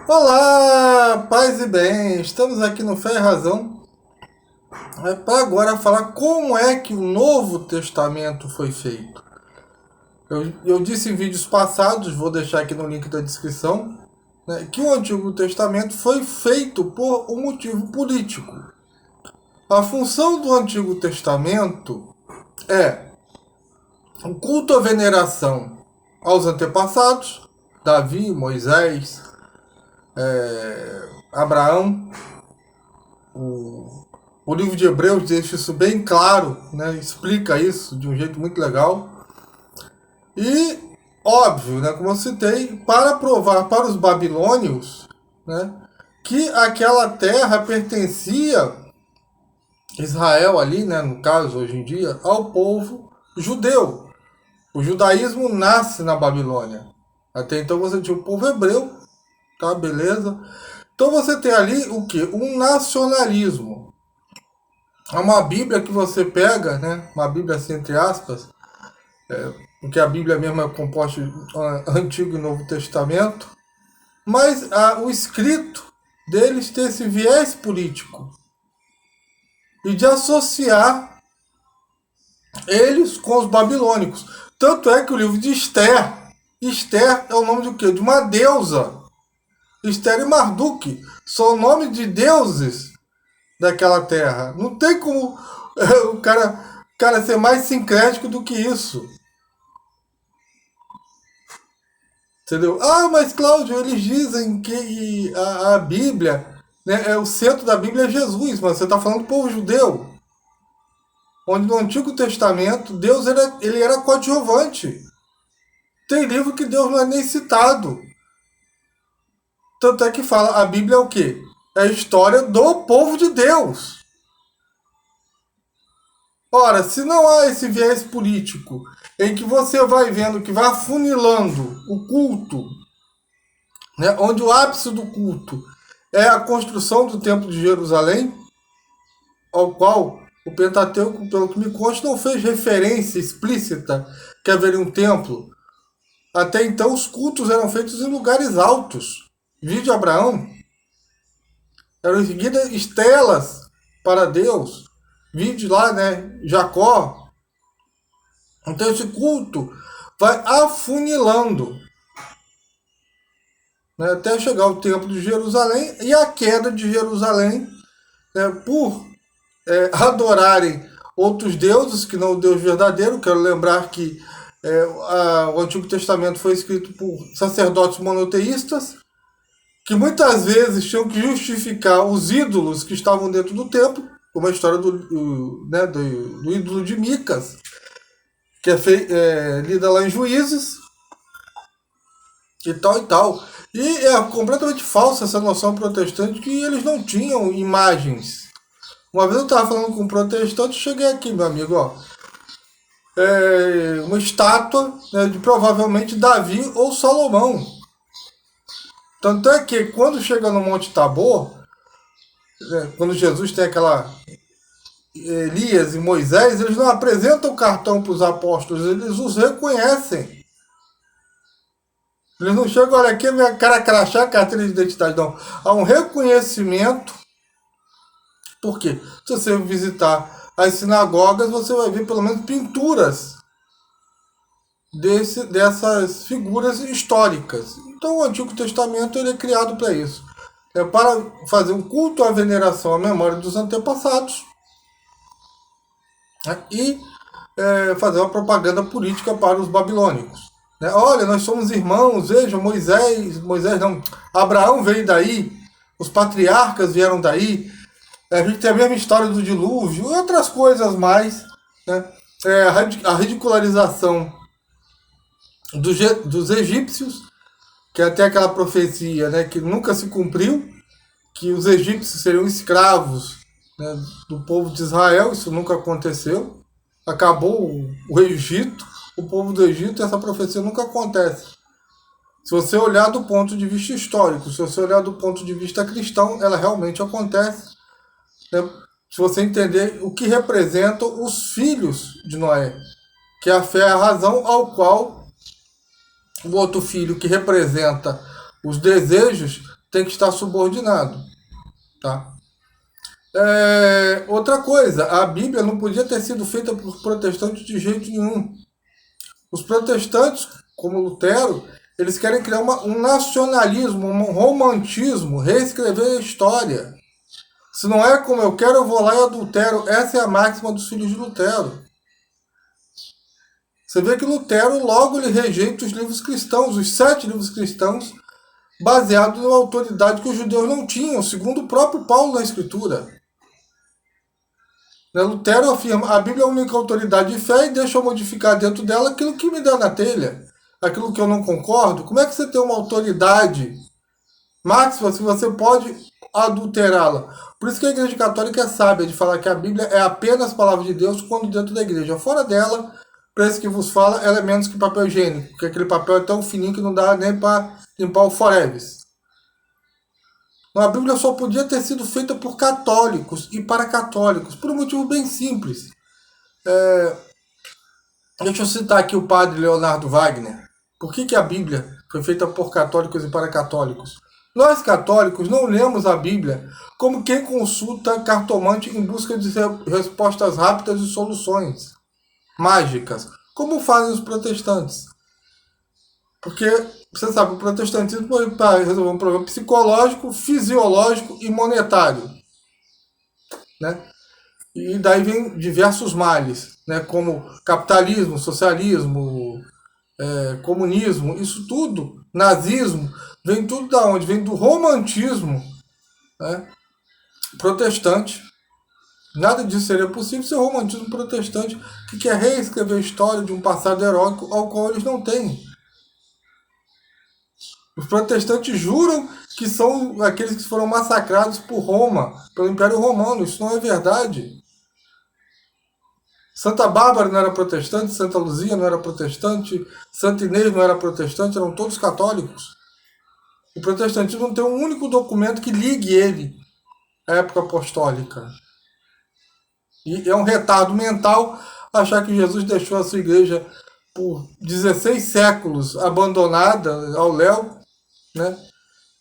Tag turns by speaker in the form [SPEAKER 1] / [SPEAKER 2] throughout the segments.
[SPEAKER 1] Olá, paz e bem, estamos aqui no Fé e Razão para agora falar como é que o Novo Testamento foi feito. Eu disse em vídeos passados, vou deixar aqui no link da descrição, né, que o Antigo Testamento foi feito por um motivo político. A função do Antigo Testamento é o culto à veneração aos antepassados, Davi, Moisés, Abraão. O livro de Hebreus deixa isso bem claro, né? Explica isso de um jeito muito legal. E, óbvio, né, como eu citei, para provar para os babilônios, né, que aquela terra pertencia, Israel ali, né, no caso, hoje em dia, ao povo judeu. O judaísmo nasce na Babilônia. Até então você tinha o povo hebreu, tá, beleza? Então você tem ali o que? Um nacionalismo. É uma Bíblia que você pega, né? Uma Bíblia assim, entre aspas, porque a Bíblia mesmo é composta de Antigo e Novo Testamento, mas o escrito deles tem esse viés político e de associar eles com os babilônicos. Tanto é que o livro de Esther é o nome do quê? De uma deusa. Esther e Marduk são nomes de deuses daquela terra. Não tem como o cara ser mais sincrético do que isso. Entendeu? Ah, mas Cláudio, eles dizem que a Bíblia, né, o centro da Bíblia é Jesus, mas você está falando do povo judeu. Onde no Antigo Testamento, Deus ele era coadjuvante. Tem livro que Deus não é nem citado. Tanto é que fala, a Bíblia é o quê? É a história do povo de Deus. Ora, se não há esse viés político, em que você vai vendo que vai afunilando o culto, né, onde o ápice do culto é a construção do Templo de Jerusalém, ao qual o Pentateuco, pelo que me consta, não fez referência explícita que haveria um templo. Até então os cultos eram feitos em lugares altos. Vídeo Abraão, eram erguidas estelas para Deus. Vídeo lá, né? Jacó. Então esse culto vai afunilando, né, até chegar ao Templo de Jerusalém e a queda de Jerusalém, né, por adorarem outros deuses que não o Deus verdadeiro. Quero lembrar que o Antigo Testamento foi escrito por sacerdotes monoteístas, que muitas vezes tinham que justificar os ídolos que estavam dentro do templo, como a história do ídolo de Micas, que é lida lá em Juízes, e tal e tal. E é completamente falsa essa noção protestante que eles não tinham imagens. Uma vez eu estava falando com um protestante, cheguei aqui, meu amigo, ó, uma estátua, né, de provavelmente Davi ou Salomão. Tanto é que quando chega no Monte Tabor, quando Jesus tem aquela Elias e Moisés, eles não apresentam o cartão para os apóstolos, eles os reconhecem. Eles não chegam, olha aqui, minha cara crachá, carteira de identidade, não. Há um reconhecimento. Por quê? Se você visitar as sinagogas, você vai ver pelo menos pinturas dessas figuras históricas. Então o Antigo Testamento ele é criado para isso. É para fazer um culto à veneração à memória dos antepassados, né, e fazer uma propaganda política para os babilônicos. Né? Olha, nós somos irmãos, veja, Moisés não, Abraão veio daí, os patriarcas vieram daí, a gente tem a mesma história do dilúvio e outras coisas mais, né? a ridicularização dos egípcios, que é até aquela profecia, né, que nunca se cumpriu, que os egípcios seriam escravos, né, do povo de Israel. Isso nunca aconteceu. Acabou o Egito, o povo do Egito, essa profecia nunca acontece. Se você olhar do ponto de vista histórico, se você olhar do ponto de vista cristão, ela realmente acontece, né? Se você entender o que representam os filhos de Noé, que a fé é a razão ao qual o outro filho, que representa os desejos, tem que estar subordinado, tá? Outra coisa, a Bíblia não podia ter sido feita por protestantes de jeito nenhum. Os protestantes, como Lutero, eles querem criar um nacionalismo, um romantismo, reescrever a história. Se não é como eu quero, eu vou lá e adultero. Essa é a máxima dos filhos de Lutero. Você vê que Lutero logo ele rejeita os livros cristãos, os 7 livros cristãos, baseados numa autoridade que os judeus não tinham, segundo o próprio Paulo na Escritura. Lutero afirma: a Bíblia é a única autoridade de fé e deixa eu modificar dentro dela aquilo que me dá na telha, aquilo que eu não concordo. Como é que você tem uma autoridade máxima se você pode adulterá-la? Por isso que a Igreja Católica é sábia de falar que a Bíblia é apenas a palavra de Deus quando dentro da igreja. Fora dela, para esse que vos fala, ela é menos que papel higiênico, porque aquele papel é tão fininho que não dá nem para limpar o foreves. A Bíblia só podia ter sido feita por católicos e para católicos, por um motivo bem simples. Deixa eu citar aqui o padre Leonardo Wagner. Por que a Bíblia foi feita por católicos e para católicos? Nós, católicos, não lemos a Bíblia como quem consulta cartomante em busca de respostas rápidas e soluções mágicas, como fazem os protestantes. Porque, você sabe, o protestantismo foi para resolver um problema psicológico, fisiológico e monetário, né? E daí vem diversos males, né? Como capitalismo, socialismo, comunismo, isso tudo, nazismo, vem tudo da onde? Vem do romantismo, né, protestante. Nada disso seria possível sem o romantismo protestante, que quer reescrever a história de um passado heróico ao qual eles não têm. Os protestantes juram que são aqueles que foram massacrados por Roma, pelo Império Romano. Isso não é verdade. Santa Bárbara não era protestante, Santa Luzia não era protestante, Santa Inês não era protestante, eram todos católicos. O protestantismo não tem um único documento que ligue ele à época apostólica. E é um retardo mental achar que Jesus deixou a sua igreja por 16 séculos abandonada ao léu, né?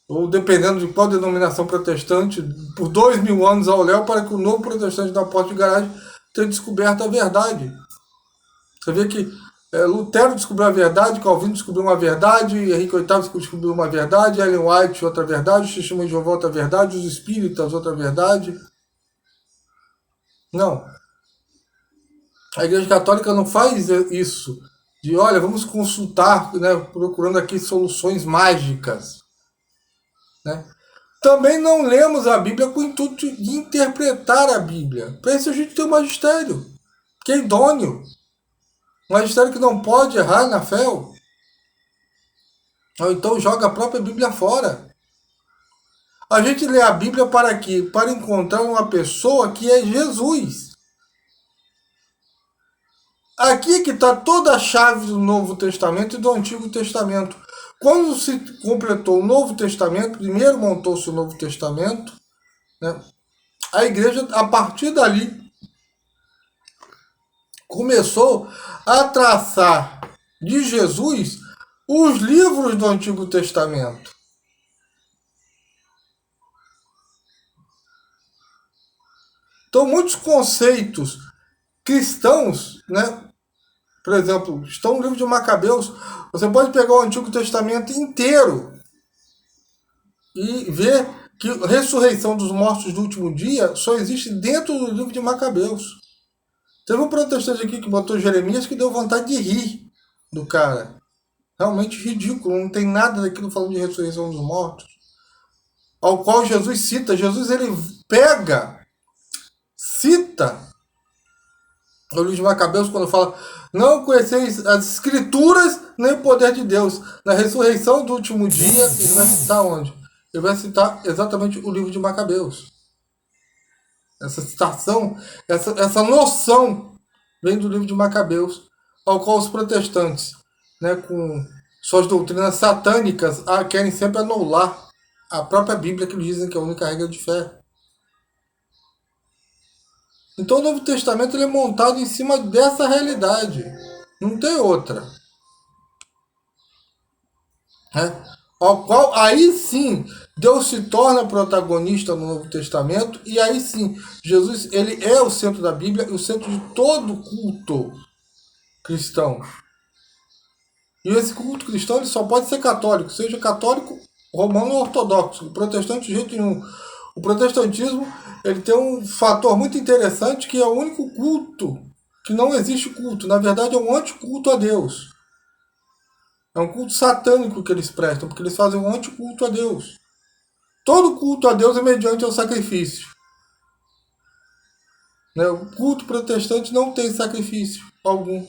[SPEAKER 1] Ou dependendo de qual denominação protestante, por 2000 anos ao léu, para que o novo protestante da porta de garagem tenha descoberto a verdade. Você vê que Lutero descobriu a verdade, Calvino descobriu uma verdade, Henrique VIII descobriu uma verdade, Ellen White outra verdade, o Testemunho de Jeová outra verdade, os Espíritas outra verdade. Não. A Igreja Católica não faz isso. De, olha, vamos consultar, né, procurando aqui soluções mágicas, né? Também não lemos a Bíblia com o intuito de interpretar a Bíblia. Para isso a gente tem o magistério, que é idôneo. Um magistério que não pode errar na fé. Ou então joga a própria Bíblia fora. A gente lê a Bíblia para quê? Para encontrar uma pessoa que é Jesus. Aqui que está toda a chave do Novo Testamento e do Antigo Testamento. Quando se completou o Novo Testamento, primeiro montou-se o Novo Testamento, né? A igreja, a partir dali, começou a traçar de Jesus os livros do Antigo Testamento. Então, muitos conceitos cristãos, né? Por exemplo, estão no livro de Macabeus. Você pode pegar o Antigo Testamento inteiro e ver que a ressurreição dos mortos do último dia só existe dentro do livro de Macabeus. Teve um protestante aqui que botou Jeremias que deu vontade de rir do cara. Realmente ridículo, não tem nada daquilo falando de ressurreição dos mortos. Ao qual Jesus cita. Jesus ele pega, cita O livro de Macabeus, quando fala, não conheceis as escrituras nem o poder de Deus. Na ressurreição do último dia, ele vai citar onde? Ele vai citar exatamente o livro de Macabeus. Essa citação, essa noção vem do livro de Macabeus, ao qual os protestantes, né, com suas doutrinas satânicas, querem sempre anular a própria Bíblia, que eles dizem que é a única regra de fé. Então o Novo Testamento ele é montado em cima dessa realidade. Não tem outra. Né? Ao qual, aí sim, Deus se torna protagonista no Novo Testamento, e aí sim, Jesus ele é o centro da Bíblia e o centro de todo culto cristão. E esse culto cristão ele só pode ser católico, seja católico, romano ou ortodoxo. O protestante de jeito nenhum. O protestantismo ele tem um fator muito interessante, que é o único culto que não existe culto. Na verdade é um anticulto a Deus. É um culto satânico que eles prestam, porque eles fazem um anticulto a Deus. Todo culto a Deus é mediante ao sacrifício. Né? O culto protestante não tem sacrifício algum.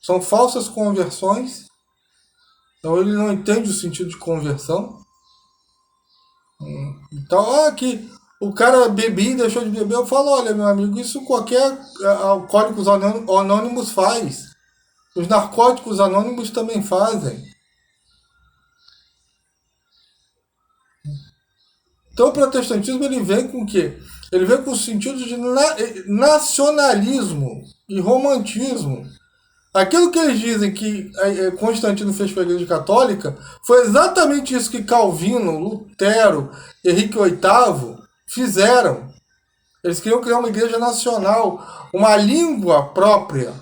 [SPEAKER 1] São falsas conversões. Então ele não entende o sentido de conversão. Então, que o cara bebia e deixou de beber, eu falo, olha, meu amigo, isso qualquer alcoólicos anônimos faz. Os narcóticos anônimos também fazem. Então o protestantismo ele vem com o quê? Ele vem com o sentido de nacionalismo e romantismo. Aquilo que eles dizem que Constantino fez para a Igreja Católica foi exatamente isso que Calvino, Lutero, Henrique VIII fizeram. Eles queriam criar uma igreja nacional, uma língua própria.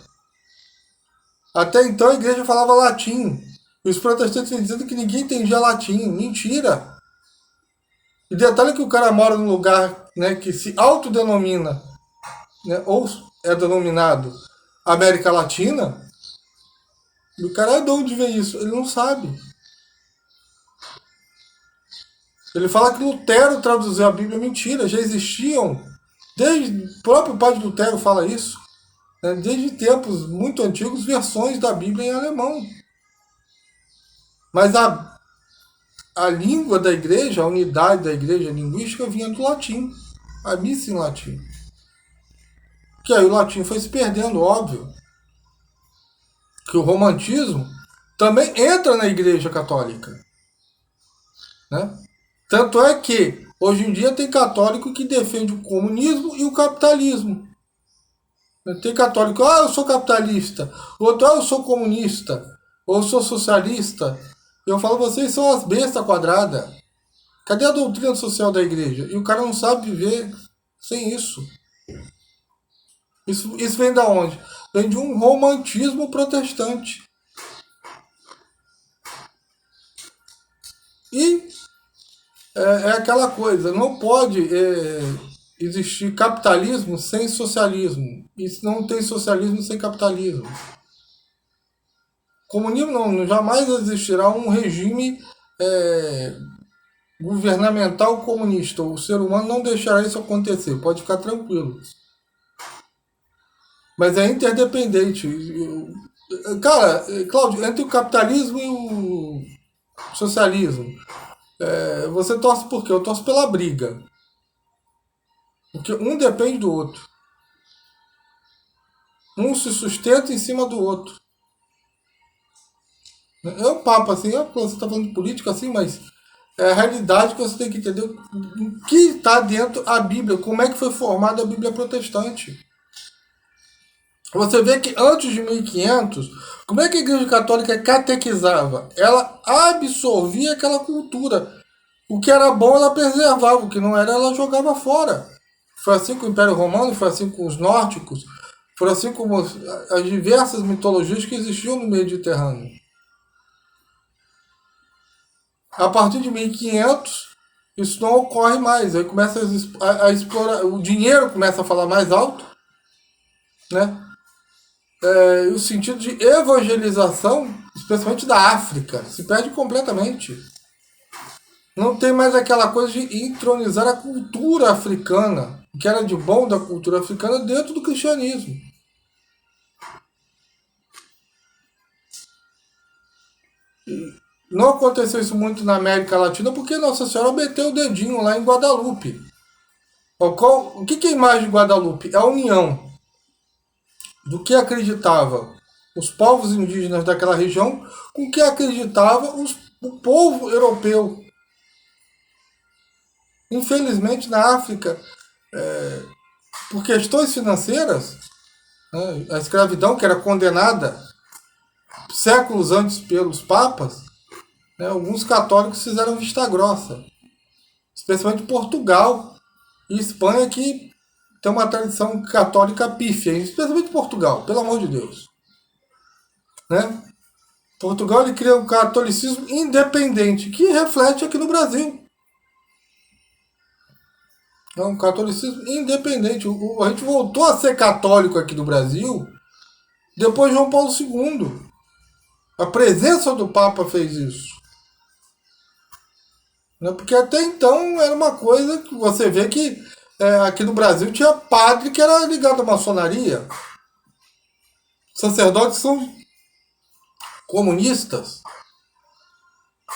[SPEAKER 1] Até então a igreja falava latim. E os protestantes vêm dizendo que ninguém entendia latim. Mentira! E detalhe que o cara mora num lugar, né, que se autodenomina, né, ou é denominado América Latina, e o cara, de onde vem isso? Ele não sabe. Ele fala que Lutero traduziu a Bíblia. Mentira, já existiam, desde o próprio padre Lutero fala isso, né, desde tempos muito antigos, versões da Bíblia em alemão. Mas a língua da igreja, a unidade da igreja linguística vinha do latim, a missa em latim. Que aí o latim foi se perdendo, óbvio. Que o romantismo também entra na igreja católica. Né? Tanto é que hoje em dia tem católico que defende o comunismo e o capitalismo. Tem católico, eu sou capitalista, outro, eu sou comunista, ou eu sou socialista. Eu falo, vocês são as bestas quadradas. Cadê a doutrina social da igreja? E o cara não sabe viver sem isso. Isso vem da onde? Vem de um romantismo protestante. E é aquela coisa, não pode existir capitalismo sem socialismo. E não tem socialismo sem capitalismo. Comunismo não jamais existirá um regime governamental comunista. O ser humano não deixará isso acontecer, pode ficar tranquilo. Mas é interdependente. Cara, Cláudio, entre o capitalismo e o socialismo, você torce por quê? Eu torço pela briga. Porque um depende do outro. Um se sustenta em cima do outro. É um papo assim, você está falando de política assim, mas é a realidade que você tem que entender o que está dentro da Bíblia, como é que foi formada a Bíblia protestante. Você vê que antes de 1500, como é que a Igreja Católica catequizava? Ela absorvia aquela cultura. O que era bom ela preservava, o que não era ela jogava fora. Foi assim com o Império Romano, foi assim com os nórdicos, foi assim como as diversas mitologias que existiam no Mediterrâneo. A partir de 1500, isso não ocorre mais. Aí começa a explorar, o dinheiro começa a falar mais alto, né? O sentido de evangelização, especialmente da África, se perde completamente. Não tem mais aquela coisa de entronizar a cultura africana. o que era de bom da cultura africana dentro do cristianismo. Não aconteceu isso muito na América Latina porque Nossa Senhora meteu o dedinho lá em Guadalupe. O que é a imagem de Guadalupe? É a união do que acreditava os povos indígenas daquela região com o que acreditava o povo europeu. Infelizmente, na África, por questões financeiras, né, a escravidão, que era condenada séculos antes pelos papas, né, alguns católicos fizeram vista grossa, especialmente Portugal e Espanha, que tem uma tradição católica pífia, especialmente Portugal, pelo amor de Deus. Né? Portugal ele cria um catolicismo independente, que reflete aqui no Brasil. É um catolicismo independente. A gente voltou a ser católico aqui no Brasil depois de João Paulo II. A presença do Papa fez isso. Porque até então era uma coisa que você vê que aqui no Brasil tinha padre que era ligado à maçonaria. Sacerdotes são comunistas.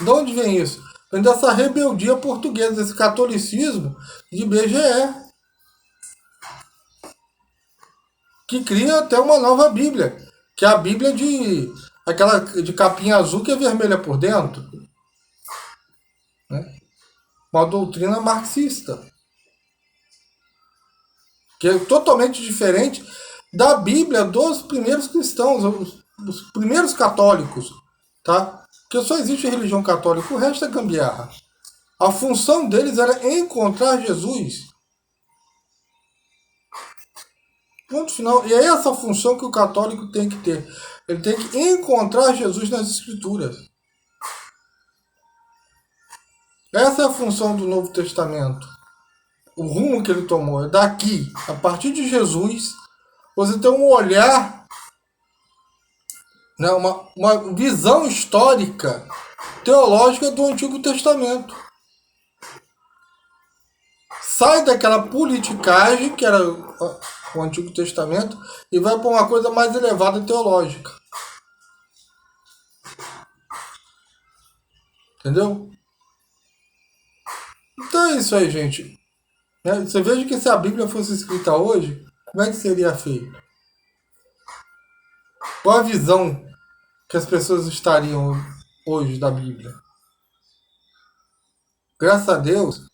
[SPEAKER 1] De onde vem isso? Vem dessa rebeldia portuguesa, desse catolicismo de BGE, que cria até uma nova Bíblia, que é a Bíblia aquela de capinha azul que é vermelha por dentro, né? Uma doutrina marxista, que é totalmente diferente da Bíblia dos primeiros cristãos, os primeiros católicos, tá? Porque só existe a religião católica, o resto é gambiarra. A função deles era encontrar Jesus. Ponto final. E é essa função que o católico tem que ter. Ele tem que encontrar Jesus nas Escrituras. Essa é a função do Novo Testamento. O rumo que ele tomou é daqui, a partir de Jesus, você tem um olhar, né, uma visão histórica, teológica do Antigo Testamento. Sai daquela politicagem que era o Antigo Testamento e vai para uma coisa mais elevada teológica. Entendeu? Então é isso aí, gente. Você veja que se a Bíblia fosse escrita hoje, como é que seria feito? Qual a visão que as pessoas estariam hoje da Bíblia? Graças a Deus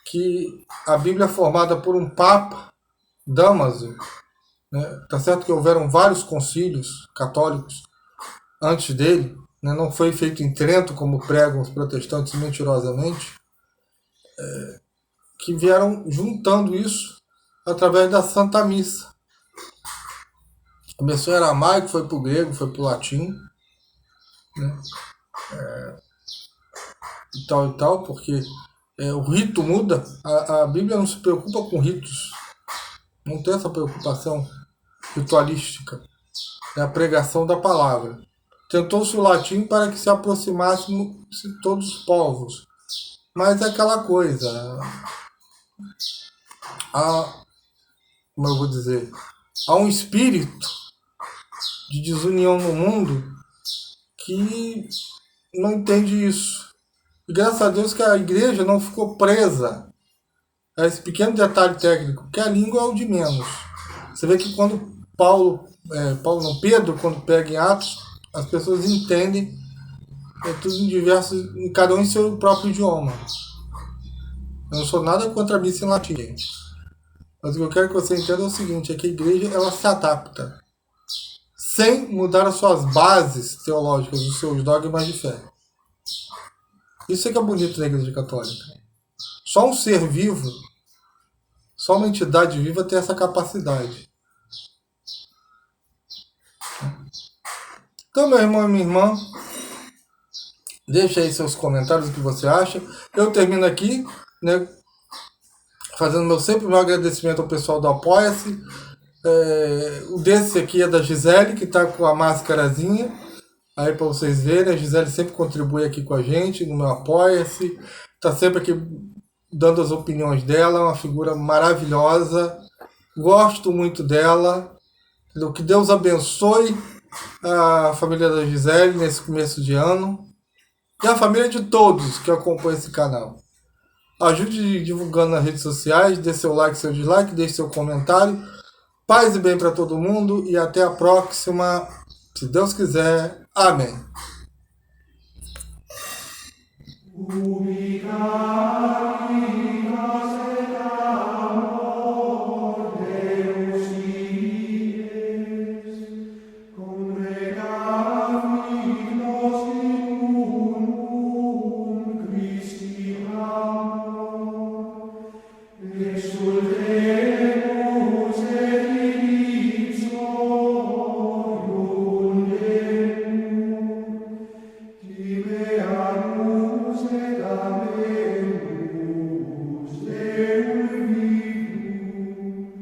[SPEAKER 1] que a Bíblia é formada por um Papa, Damaso, né? Tá certo que houveram vários concílios católicos antes dele, né? Não foi feito em Trento, como pregam os protestantes mentirosamente, que vieram juntando isso através da Santa Missa. Começou em aramaico, foi para o grego, foi para o latim, né? E tal, porque o rito muda. A Bíblia não se preocupa com ritos, não tem essa preocupação ritualística. É a pregação da palavra. Tentou-se o latim para que se aproximassem todos os povos, mas é aquela coisa. Como eu vou dizer? Há um espírito de desunião no mundo que não entende isso. E graças a Deus que a igreja não ficou presa a esse pequeno detalhe técnico, que a língua é o de menos. Você vê que quando Pedro, quando pega em Atos, as pessoas entendem tudo em diversos, cada um em seu próprio idioma. Eu não sou nada contra a missa em latim, gente. Mas o que eu quero que você entenda é o seguinte, é que a igreja ela se adapta, sem mudar as suas bases teológicas, os seus dogmas de fé. Isso é que é bonito na Igreja Católica. Só um ser vivo, só uma entidade viva tem essa capacidade. Então, meu irmão e minha irmã, deixa aí seus comentários, o que você acha. Eu termino aqui, né, fazendo sempre meu agradecimento ao pessoal do Apoia-se. O desse aqui é da Gisele, que está com a máscarazinha. Aí para vocês verem, a Gisele sempre contribui aqui com a gente no meu Apoia-se. Está sempre aqui dando as opiniões dela, é uma figura maravilhosa, gosto muito dela. Que Deus abençoe a família da Gisele nesse começo de ano e a família de todos que acompanham esse canal. Ajude divulgando nas redes sociais, dê seu like, seu dislike, deixe seu comentário. Paz e bem para todo mundo e até a próxima, se Deus quiser. Amém.